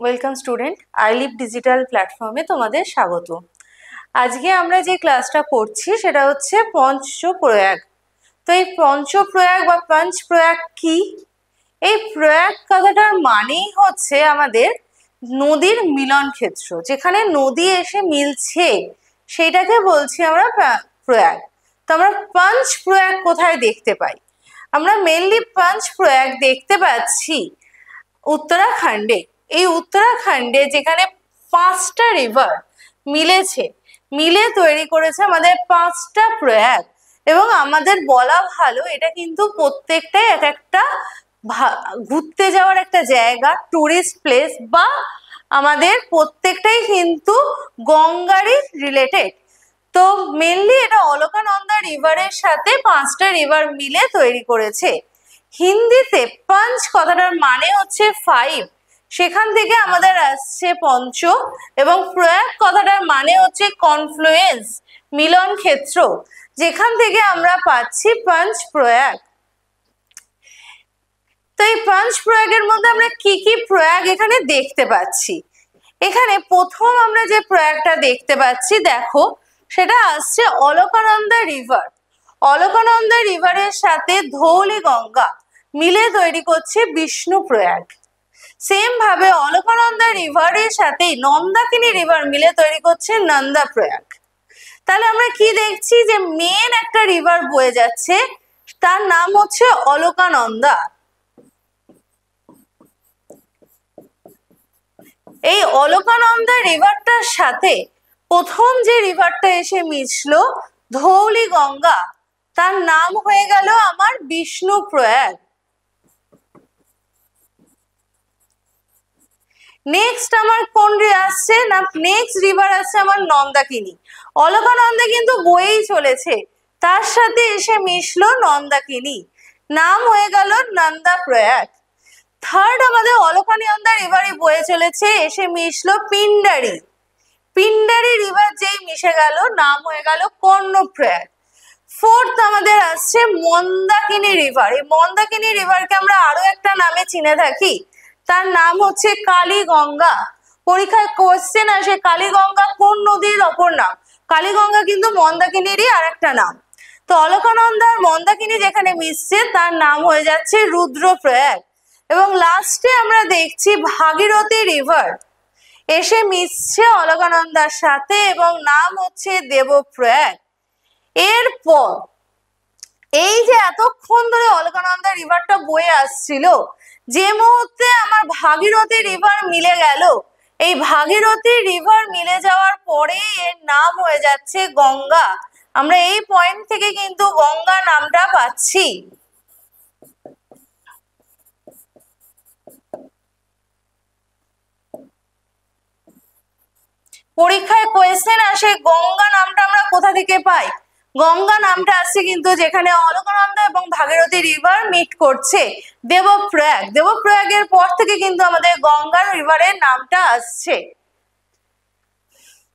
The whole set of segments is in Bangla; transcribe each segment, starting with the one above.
Welcome student, I live digital প্ল্যাটফর্মে তোমাদের স্বাগত। আজকে আমরা যে ক্লাসটা করছি সেটা হচ্ছে পঞ্চপ্রয়াগ। তো এই পঞ্চপ্রয়াগ বা পঞ্চপ্রয়াগ কি? এই প্রয়াগ কথাটার মানেই হচ্ছে আমাদের নদীর মিলন ক্ষেত্র, যেখানে নদী এসে মিলছে সেইটাকে বলছি আমরা প্রয়াগ। তো আমরা পঞ্চপ্রয়াগ কোথায় দেখতে পাই? আমরা মেনলি পঞ্চপ্রয়াগ দেখতে পাচ্ছি উত্তরাখণ্ডে। এই উত্তরাখণ্ডে যেখানে 5টা রিভার মিলে তৈরি করেছে আমাদের 5টা প্রয়াগ। এবং আমাদের বলা ভালো, এটা কিন্তু প্রত্যেকটাই এক একটা ঘুরতে যাওয়ার একটা জায়গা, টুরিস্ট প্লেস, বা আমাদের প্রত্যেকটাই কিন্তু গঙ্গারই রিলেটেড। তো মেনলি এটা অলকানন্দা রিভারের সাথে 5টা রিভার মিলে তৈরি করেছে। হিন্দিতে পঞ্চ কথাটার মানে হচ্ছে 5, সেখান থেকে আমাদের আসছে পঞ্চ, এবং প্রয়াগ কথাটার মানে হচ্ছে কনফ্লুয়েন্স, মিলন ক্ষেত্র, যেখান থেকে আমরা পাচ্ছি পঞ্চ প্রয়াগ। তো এই পঞ্চ প্রয়াগের মধ্যে আমরা কি কি প্রয়াগ এখানে দেখতে পাচ্ছি? এখানে প্রথম আমরা যে প্রয়াগটা দেখতে পাচ্ছি, দেখো, সেটা আসছে অলকানন্দা রিভার। অলকানন্দা রিভারের সাথে ধৌলি গঙ্গা মিলে তৈরি করছে বিষ্ণু প্রয়াগ। সেম ভাবে অলকানন্দা রিভারের সাথে নন্দাকিনী রিভার মিলে তৈরি করছে নন্দা প্রয়াগ। তাহলে আমরা কি দেখছি, যে মেন একটা রিভার বয়ে যাচ্ছে, তার নাম হচ্ছে অলকানন্দা। এই অলকানন্দা রিভারটার সাথে প্রথম যে রিভারটা এসে মিশলো ধৌলি গঙ্গা, তার নাম হয়ে গেল আমার বিষ্ণু প্রয়াগ। নেক্সট আমার কোন আসছে না, নেক্সট রিভার আসছে আমার নন্দাকিনী। অলকানন্দা কিন্তু বয়েই চলেছে, তার সাথে এসে মিশলো নন্দাকিনী, নাম হয়ে গেল নন্দা প্রয়াগ। থার্ড আমাদের অলকানন্দা রিভারে বয়ে চলেছে, এসে মিশলো পিন্ডারি। পিন্ডারি রিভার যেই মিশে গেল, নাম হয়ে গেল কর্ণপ্রয়াগ। ফোর্থ আমাদের আসছে মন্দাকিনী রিভার। এই মন্দাকিনী রিভারকে আমরা আরো একটা নামে চিনে থাকি, তার নাম হচ্ছে কালীগঙ্গা। পরীক্ষায় কোশ্চেন আসে, কালীগঙ্গা কোন নদীর অপর নাম? কালীগঙ্গা কিন্তু মন্দাকিনীরই আর একটা নাম। তো অলকানন্দা আর মন্দাকিনী যেখানে মিশছে, তার নাম হয়ে যাচ্ছে রুদ্রপ্রয়াগ। এবং লাস্টে আমরা দেখছি ভাগীরথী রিভার এসে মিশছে অলকানন্দার সাথে, এবং নাম হচ্ছে দেবপ্রয়াগ। এরপর এই যে এতক্ষণ ধরে অলকানন্দা রিভারটা বয়ে আসছিল, যে মুহূর্তে আমার ভাগীরথী রিভার মিলে গেল, এই ভাগীরথী রিভার মিলে যাওয়ার পরে এর নাম হয়ে যাচ্ছে গঙ্গা। আমরা এই পয়েন্ট থেকে কিন্তু গঙ্গা নামটা পাচ্ছি। পরীক্ষায় কোয়েশ্চেন আসে গঙ্গা নামটা আমরা কোথা থেকে পাই? গঙ্গা নামটা আসছে কিন্তু যেখানে অলকানন্দা এবং ভাগীরথী রিভার মিট করছে, দেবপ্রয়াগ। দেবপ্রয়াগের পর থেকে কিন্তু আমাদের গঙ্গা রিভারের নামটা আসছে।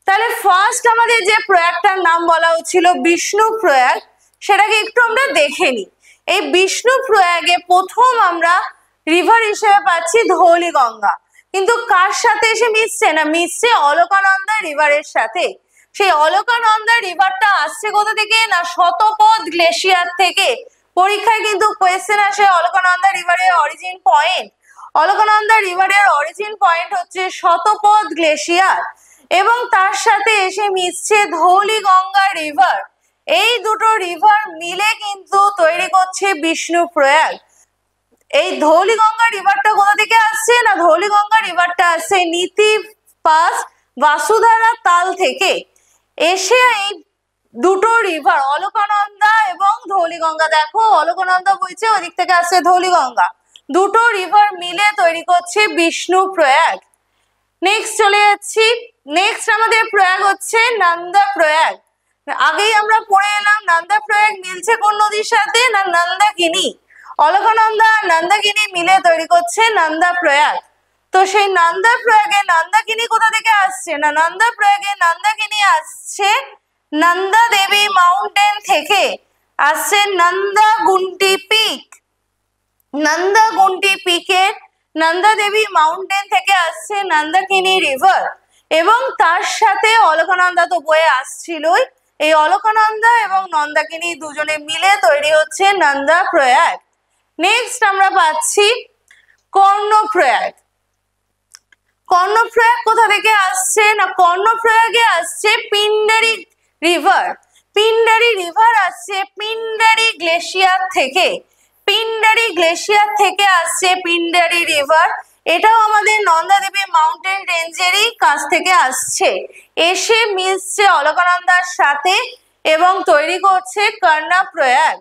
তাহলে ফার্স্ট আমাদের যে প্রয়াগটার নাম বলা হচ্ছিল বিষ্ণু প্রয়াগ, সেটাকে একটু আমরা দেখে নিই। এই বিষ্ণু প্রয়াগে প্রথম আমরা রিভার হিসেবে পাচ্ছি ধৌলি গঙ্গা, কিন্তু কার সাথে এসে মিশছে না, মিশছে অলকানন্দা রিভারের সাথে। সেই অলকানন্দা রিভারটা আসছে কোথা থেকে না, শতপথ গ্লেশিয়ার থেকে। পরীক্ষায় কিন্তু কোয়েশ্চেন আসে অলকানন্দা রিভারের অরিজিন পয়েন্ট। অলকানন্দা রিভারের অরিজিন পয়েন্ট হচ্ছে শতপথ গ্লেশিয়ার, এবং তার সাথে এসে মিশছে ধৌলি গঙ্গা রিভার। এই দুটো রিভার মিলে কিন্তু তৈরি করছে বিষ্ণু প্রয়াগ। এই ধৌলি গঙ্গা রিভারটা কোথা থেকে আসছে না, ধৌলি গঙ্গা রিভারটা আসছে নীতি পাস বাসুধারা তাল থেকে। এসে এই দুটো রিভার অলকানন্দা এবং ধৌলি গঙ্গা, দেখো অলকানন্দা বইছে, ওদিক থেকে আসছে ধৌলি গঙ্গা, দুটো রিভার মিলে তৈরি করছে বিষ্ণু প্রয়াগ। নেক্সট চলে যাচ্ছি, নেক্সট আমাদের প্রয়াগ হচ্ছে নন্দা প্রয়াগ। আগেই আমরা পড়ে এলাম নন্দা প্রয়াগ মিলছে কোন নদীর সাথে না, নন্দাকিনী। অলকানন্দা আর নন্দাকিনী মিলে তৈরি করছে নন্দা প্রয়াগ। তো সেই নন্দা প্রয়াগে নন্দাকিনী কোথা থেকে আসছে না, নন্দা প্রয়াগে নন্দাকিনী আসছে নন্দা দেবী মাউন্টেন থেকে, আসছে নন্দা গুন্টি পিক। নন্দা গুন্টি পিকের নন্দা দেবী মাউন্টেন থেকে আসছে নন্দাকিনী রিভার, এবং তার সাথে অলকানন্দা তো বয়ে আসছিলই। এই অলকানন্দা এবং নন্দাকিনী দুজনে মিলে তৈরি হচ্ছে নন্দা প্রয়াগ। নেক্সট আমরা পাচ্ছি কর্ণপ্রয়াগ। কর্ণপ্রয়াগ কোথা থেকে আসছে না, কর্ণপ্রয়াগে আসছে পিন্ডারি রিভার। পিন্ডারি রিভার আসছে পিন্ডারি গ্লেশিয়ার থেকে। পিন্ডারি গ্লেশিয়ার থেকে আসছে পিন্ডারি রিভার। এটাও আমাদের নন্দা দেবী মাউন্টেন রেঞ্জেরই কাছ থেকে আসছে, এসে মিশছে অলকানন্দার সাথে এবং তৈরি করছে কর্ণপ্রয়াগ।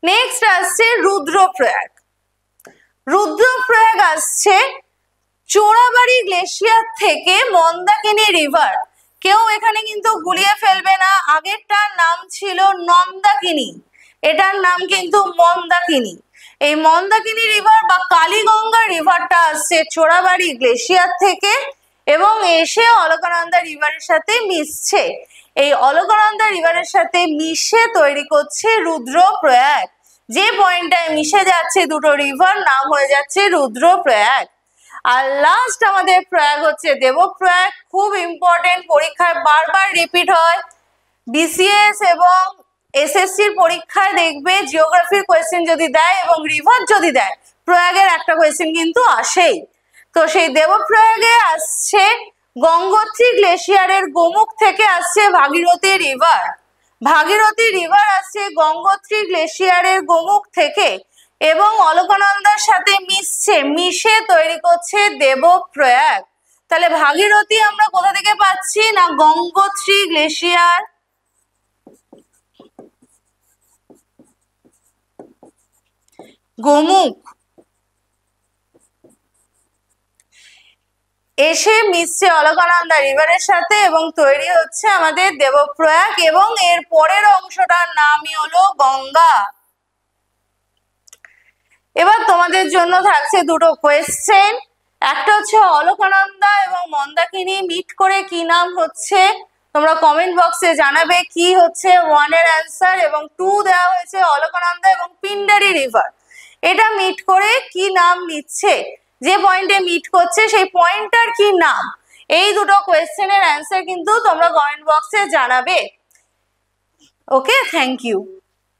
নেক্সট আসছে রুদ্রপ্রয়াগ। রুদ্রপ্রয়াগ আসছে চোরাবাড়ি গ্লেশিয়ার থেকে মন্দাকিনী রিভার। কেউ এখানে কিন্তু গুলিয়ে ফেলবে না, আগেরটার নাম ছিল নন্দাকিনী, এটার নাম কিন্তু মন্দাকিনী। এই মন্দাকিনী রিভার বা কালীগঙ্গা রিভারটা আসছে চোরাবাড়ি গ্লেশিয়ার থেকে এবং এসে অলকানন্দা রিভারের সাথে মিশছে। এই অলকানন্দা রিভারের সাথে মিশে তৈরি করছে রুদ্রপ্রয়াগ। যে পয়েন্টটায় মিশে যাচ্ছে দুটো রিভার নাম হয়ে যাচ্ছে রুদ্রপ্রয়াগ। আর লাস্ট আমাদের প্রয়াগ হচ্ছে দেবপ্রয়াগ। খুব ইম্পর্টেন্ট, পরীক্ষায় বারবার রিপিট হয়। বিসিএস এবং এসএসসির পরীক্ষায় দেখবে জিওগ্রাফির কোয়েশ্চেন যদি দেয় এবং রিভার যদি দেয়, প্রয়াগের একটা কোয়েশ্চেন কিন্তু আসেই। তো সেই দেবপ্রয়াগে আসছে গঙ্গোত্রী গ্লেশিয়ারের গোমুখ থেকে আসছে ভাগীরথী রিভার। ভাগীরথী রিভার আসছে গঙ্গোত্রী গ্লেশিয়ারের গোমুখ থেকে এবং অলকানন্দার সাথে মিশছে, মিশে তৈরি করছে দেবপ্রয়াগ। তাহলে ভাগীরথী আমরা কোথা থেকে পাচ্ছি না, গঙ্গোত্রী গ্লেশিয়ার, গোমুখ এসে মিশছে অলকানন্দা রিভারের সাথে এবং তৈরি হচ্ছে আমাদের দেবপ্রয়াগ, এবং এর পরের অংশটার নামই হলো গঙ্গা। এবার তোমাদের জন্য থাকছে দুটো কোয়েশ্চেন। একটা হচ্ছে অলকানন্দা এবং মন্দাকিনী মিট করে কি নাম হচ্ছে, তোমরা কমেন্ট বক্সে জানাবে কি হচ্ছে 1 এর অ্যান্সার, এবং 2 দেওয়া হয়েছে অলকানন্দা এবং পিন্ডারি রিভার, এটা মিট করে কি নাম নিচ্ছে, যে পয়েন্টে মিট করছে সেই পয়েন্টটার কি নাম। এই দুটো কোয়েশ্চেনের অ্যান্সার কিন্তু তোমরা কমেন্ট বক্সে জানাবে। ওকে, থ্যাংক ইউ।